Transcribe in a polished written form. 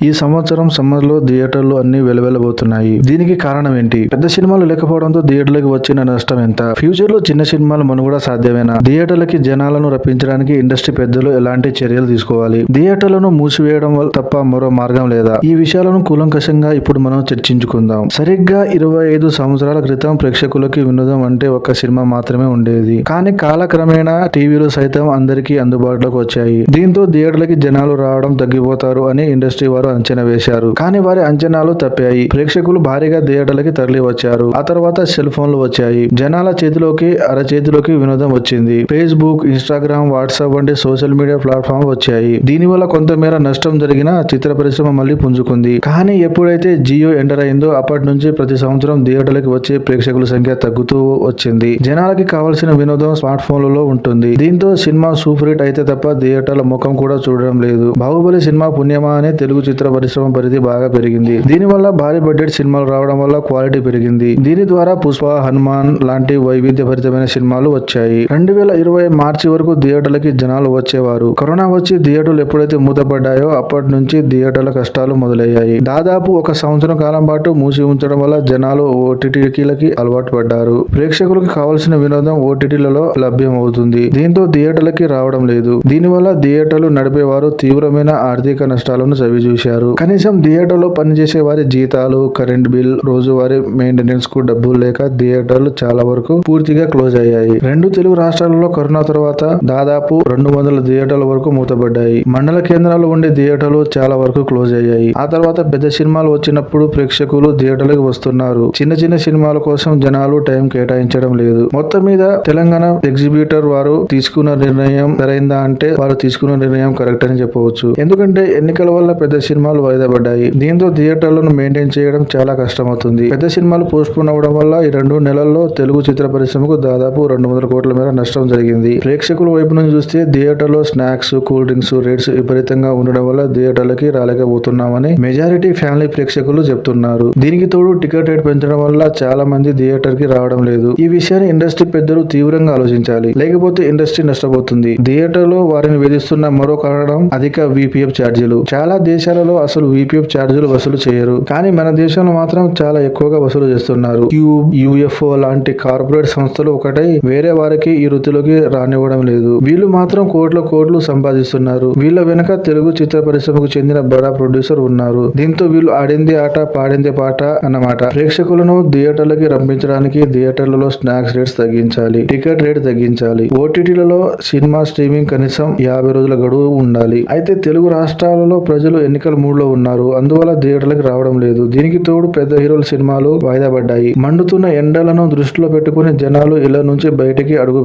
ఈ సంవత్సరం సమ్మర్ లో థియేటర్లు అన్ని వెలవెలబోతున్నాయి. దీనికి కారణం ఏంటి? పెద్ద సినిమాలు లేకపోవడంతో థియేటర్లకు వచ్చిన నష్టం ఎంత? ఫ్యూచర్ లో చిన్న సినిమాలు మనుగడ సాధ్యమేనా? థియేటర్లకి జనాలను రప్పించడానికి ఇండస్ట్రీ పెద్దలు ఎలాంటి చర్యలు తీసుకోవాలి? థియేటర్లను మూసివేయడం తప్ప మరో మార్గం లేదా? ఈ విషయాలను కూలంకషంగా ఇప్పుడు మనం చర్చించుకుందాం. సరిగ్గా 25 సంవత్సరాల క్రితం ప్రేక్షకులకి వినోదం అంటే ఒక్క సినిమా మాత్రమే ఉండేది. కానీ కాలక్రమేణా టీవీలు సైతం అందరికీ అందుబాటులోకి వచ్చాయి. దీంతో థియేటర్లకి జనాలు రావడం తగ్గిపోతారు అని ఇండస్ట్రీ వారు అంచనా వేశారు. కానీ వారి అంచనాలు తప్పాయి. ప్రేక్షకులు భారీగా థియేటర్లకి తరలి వచ్చారు. ఆ తర్వాత సెల్ ఫోన్లు వచ్చాయి. జనాల చేతిలోకి అరచేతిలోకి వినోదం వచ్చింది. ఫేస్బుక్, ఇన్స్టాగ్రామ్, వాట్సాప్ వంటి సోషల్ మీడియా ప్లాట్ఫామ్ వచ్చాయి. దీనివల్ల కొంతమేర నష్టం జరిగిన చిత్ర పరిశ్రమ మళ్ళీ పుంజుకుంది. కానీ ఎప్పుడైతే జియో ఎంటర్ అయిందో అప్పటి నుంచి ప్రతి సంవత్సరం థియేటర్లకి వచ్చే ప్రేక్షకుల సంఖ్య తగ్గుతూ వచ్చింది. జనాలకి కావాల్సిన వినోదం స్మార్ట్ ఫోన్లలో ఉంటుంది. దీంతో సినిమా సూపర్ హిట్ అయితే తప్ప థియేటర్ల ముఖం కూడా చూడడం లేదు. బాహుబలి సినిమా పుణ్యమా అని తెలుగు చిత్ర పరిశ్రమ పరిధి బాగా పెరిగింది. దీనివల్ల భారీ బడ్జెట్ సినిమాలు రావడం వల్ల క్వాలిటీ పెరిగింది. దీని ద్వారా పుష్ప, హనుమాన్ లాంటి వైవిధ్యభరితమైన సినిమాలు వచ్చాయి. 2020 మార్చి వరకు థియేటర్లకి జనాలు వచ్చేవారు. కరోనా వచ్చి థియేటర్లు ఎప్పుడైతే మూతపడ్డాయో అప్పటి నుంచి థియేటర్ల కష్టాలు మొదలయ్యాయి. దాదాపు ఒక సంవత్సరం కాలం పాటు మూసి ఉంచడం వల్ల జనాలు ఓటీటీలకి అలవాటు పడ్డారు. ప్రేక్షకులకు కావాల్సిన వినోదం ఓటీటీలలో లభ్యం అవుతుంది. దీంతో థియేటర్లకి రావడం లేదు. దీనివల్ల థియేటర్లు నడిపేవారు తీవ్రమైన ఆర్థిక నష్టాలను చవిచూశారు. కనీసం థియేటర్లో పనిచేసే వారి జీతాలు, కరెంట్ బిల్, రోజువారీ మెయింటెనెన్స్ కు డబ్బులు లేక థియేటర్లు చాలా వరకు పూర్తిగా క్లోజ్ అయ్యాయి. 2 తెలుగు రాష్ట్రాలలో కరోనా తర్వాత దాదాపు 200 థియేటర్ల వరకు మూతపడ్డాయి. మండల కేంద్రాలు ఉండే థియేటర్లు చాలా వరకు క్లోజ్ అయ్యాయి. ఆ తర్వాత పెద్ద సినిమాలు వచ్చినప్పుడు ప్రేక్షకులు థియేటర్లకు వస్తున్నారు. చిన్న చిన్న సినిమాల కోసం జనాలు టైం కేటాయించడం లేదు. మొత్తం మీద తెలంగాణ ఎగ్జిబ్యూటర్ వారు తీసుకున్న నిర్ణయం సరైందా అంటే వారు తీసుకున్న నిర్ణయం కరెక్ట్ అని చెప్పవచ్చు. ఎందుకంటే ఎన్నికల వల్ల పెద్ద సినిమాలు వాయిదా పడ్డాయి. దీంతో థియేటర్లను మెయింటైన్ చేయడం చాలా కష్టమవుతుంది. పెద్ద సినిమాలు పోస్ట్ పోన్ అవడం వల్ల ఈ 2 నెలల్లో తెలుగు చిత్ర పరిశ్రమకు దాదాపు 200 కోట్ల మేర నష్టం జరిగింది. ప్రేక్షకుల వైపు నుంచి చూస్తే థియేటర్లో స్నాక్స్, కూల్ డ్రింక్స్ రేట్స్ విపరీతంగా ఉండడం వల్ల థియేటర్లకి రాలేకపోతున్నామని మెజారిటీ ఫ్యామిలీ ప్రేక్షకులు చెప్తున్నారు. దీనికి తోడు టికెట్ రేట్ పెంచడం వల్ల చాలా మంది థియేటర్ కి రావడం లేదు. ఈ విషయాన్ని ఇండస్ట్రీ పెద్దలు తీవ్రంగా ఆలోచించాలి. లేకపోతే ఇండస్ట్రీ నష్టపోతుంది. థియేటర్ లో వారిని వేధిస్తున్న మరో కారణం అధిక విపిఎఫ్ ఛార్జీలు. చాలా దేశాలలో అసలు విపిఎఫ్ ఛార్జీలు వసూలు చేయరు. కానీ మన దేశంలో మాత్రం చాలా ఎక్కువగా వసూలు చేస్తున్నారు. క్యూబ్, యుఎఫ్ఓ లాంటి కార్పొరేట్ సంస్థలు ఒకటై వేరే వారికి ఈ వృత్తిలోకి రానివ్వడం లేదు. వీళ్ళు మాత్రం కోట్లు సంపాదిస్తున్నారు. వీళ్ళ వెనక తెలుగు చిత్ర పరిశ్రమకు చెందిన బడా ప్రొడ్యూసర్ ఉన్నారు. దీంతో వీళ్ళు ఆడింది ఆట, పాడింది పాట అన్నమాట. ప్రేక్షకులను థియేటర్లకి రంపించడానికి థియేటర్లలో స్నాక్స్ రేట్స్ తగ్గించాలి, టికెట్ రేట్ తగ్గించాలి. ఓటీటీలలో సినిమా స్ట్రీమింగ్ కనీసం 50 రోజుల గడువు ఉండాలి. అయితే తెలుగు రాష్ట్రాలలో ప్రజలు ఎన్నికల మూడ్ లో ఉన్నారు. అందువల్ల థియేటర్లకు రావడం లేదు. దీనికి తోడు పెద్ద హీరోల సినిమాలు వాయిదా పడ్డాయి. మండుతున్న ఎండలను దృష్టిలో పెట్టుకుని జనాలు ఇళ్ల నుంచి బయటికి అడుగు